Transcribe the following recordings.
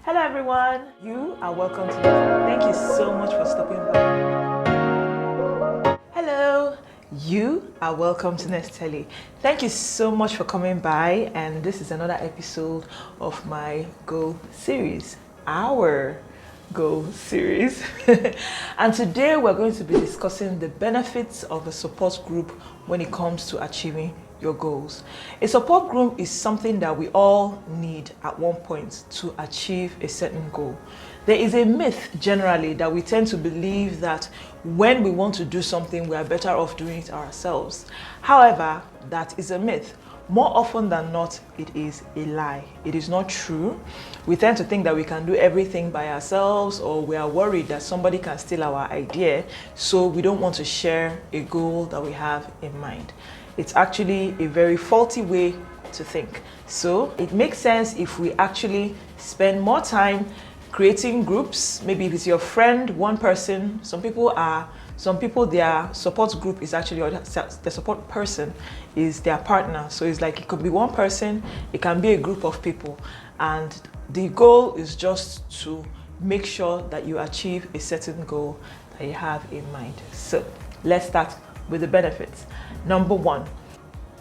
Hello everyone, you are welcome to this. Thank you so much for stopping by. Hello, you are welcome to Nestele. Thank you so much for coming by, and this is another episode of my Go series, our Go series. And today we're going to be discussing the benefits of a support group when it comes to achieving your goals. A support group is something that we all need at one point to achieve a certain goal. There is a myth generally that we tend to believe that when we want to do something, we are better off doing it ourselves. However, that is a myth. More often than not, it is a lie. It is not true. We tend to think that we can do everything by ourselves, or we are worried that somebody can steal our idea, so we don't want to share a goal that we have in mind. It's actually a very faulty way to think. So it makes sense if we actually spend more time creating groups. Maybe if it's your friend, one person. Some people their support group is actually, or the support person is their partner. So it's like it could be one person, it can be a group of people, and the goal is just to make sure that you achieve a certain goal that you have in mind. So let's start with the benefits. Number one,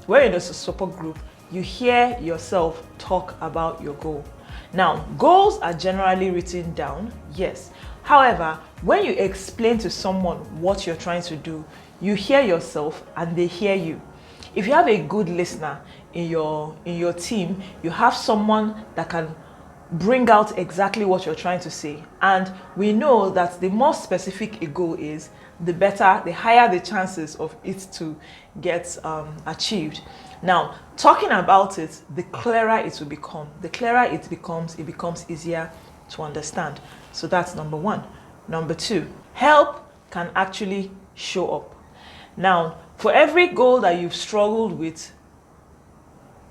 when you're in a support group, you hear yourself talk about your goal. Now, goals are generally written down, yes. However, when you explain to someone what you're trying to do, you hear yourself and they hear you. If you have a good listener in your team, you have someone that can bring out exactly what you're trying to say. And we know that the more specific a goal is, the better, the higher the chances of it to get achieved. Now, talking about it, the clearer it will become. The clearer it becomes easier to understand. So that's number one. Number two, help can actually show up. Now, for every goal that you've struggled with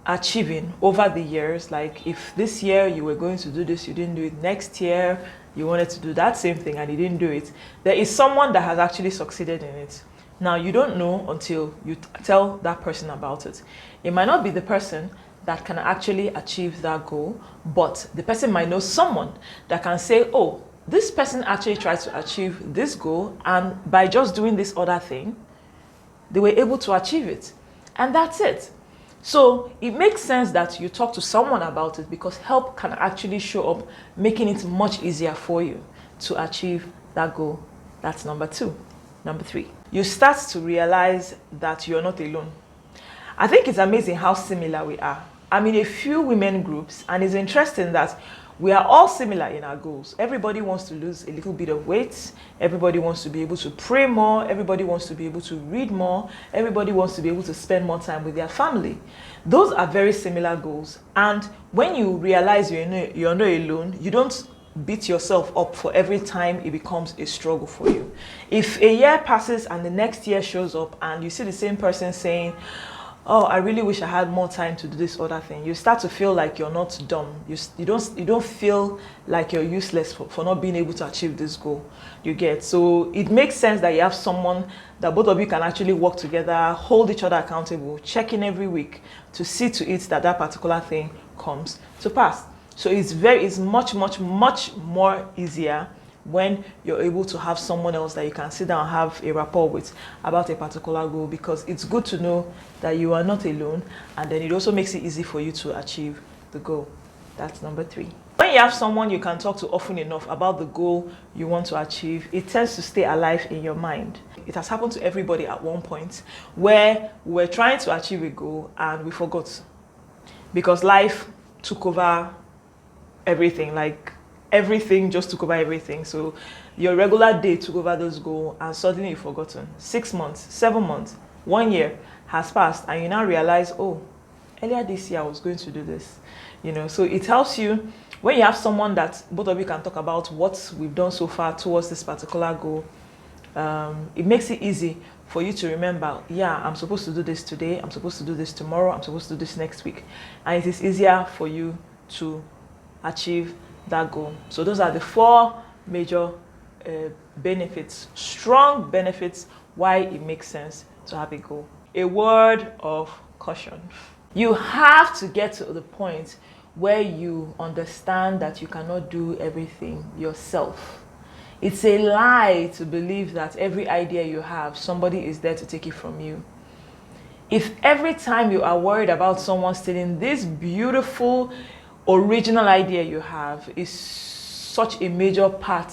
achieving over the years, like if this year you were going to do this, you didn't do it, next year you wanted to do that same thing and you didn't do it, there is someone that has actually succeeded in it. Now, you don't know until you tell that person about it. It might not be the person that can actually achieve that goal, but the person might know someone that can say, oh, this person actually tried to achieve this goal, and by just doing this other thing, they were able to achieve it. And that's it. So it makes sense that you talk to someone about it, because help can actually show up, making it much easier for you to achieve that goal. That's number two. Number three, you start to realize that you're not alone. I think it's amazing how similar we are. I'm in a few women groups, and it's interesting that we are all similar in our goals. Everybody wants to lose a little bit of weight. Everybody wants to be able to pray more. Everybody wants to be able to read more. Everybody wants to be able to spend more time with their family. Those are very similar goals. And when you realize you're not alone, you don't beat yourself up for every time it becomes a struggle for you. If a year passes and the next year shows up and you see the same person saying, oh, I really wish I had more time to do this other thing, you start to feel like you're not dumb. You don't feel like you're useless for not being able to achieve this goal. You get? So it makes sense that you have someone that both of you can actually work together, hold each other accountable, check in every week to see to it that that particular thing comes to pass. So it's much more easier when you're able to have someone else that you can sit down and have a rapport with about a particular goal, because it's good to know that you are not alone, and then it also makes it easy for you to achieve the goal. That's number three. When you have someone you can talk to often enough about the goal you want to achieve, it tends to stay alive in your mind. It has happened to everybody at one point where we're trying to achieve a goal and we forgot, because life took over everything. Like everything just took over everything. So your regular day took over those goals, and suddenly you've forgotten. 6 months, 7 months, 1 year has passed, and you now realize, oh, earlier this year I was going to do this. So it helps you when you have someone that both of you can talk about what we've done so far towards this particular goal. It makes it easy for you to remember, yeah, I'm supposed to do this today, I'm supposed to do this tomorrow, I'm supposed to do this next week. And it is easier for you to achieve that goal. So those are the four major benefits, strong benefits, why it makes sense to have a goal. A word of caution. You have to get to the point where you understand that you cannot do everything yourself. It's a lie to believe that every idea you have, somebody is there to take it from you. If every time you are worried about someone stealing this beautiful, original idea you have is such a major part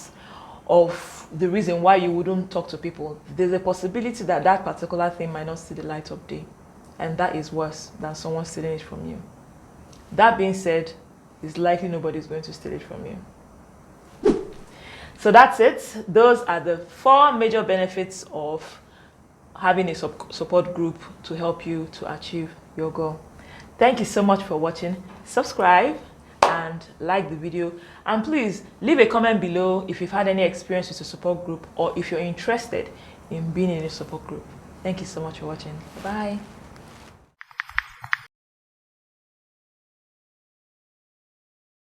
of the reason why you wouldn't talk to people, there's a possibility that that particular thing might not see the light of day. And that is worse than someone stealing it from you. That being said, it's likely nobody is going to steal it from you. So that's it. Those are the 4 major benefits of having a support group to help you to achieve your goal. Thank you so much for watching. Subscribe and like the video. And please leave a comment below if you've had any experience with a support group or if you're interested in being in a support group. Thank you so much for watching. Bye.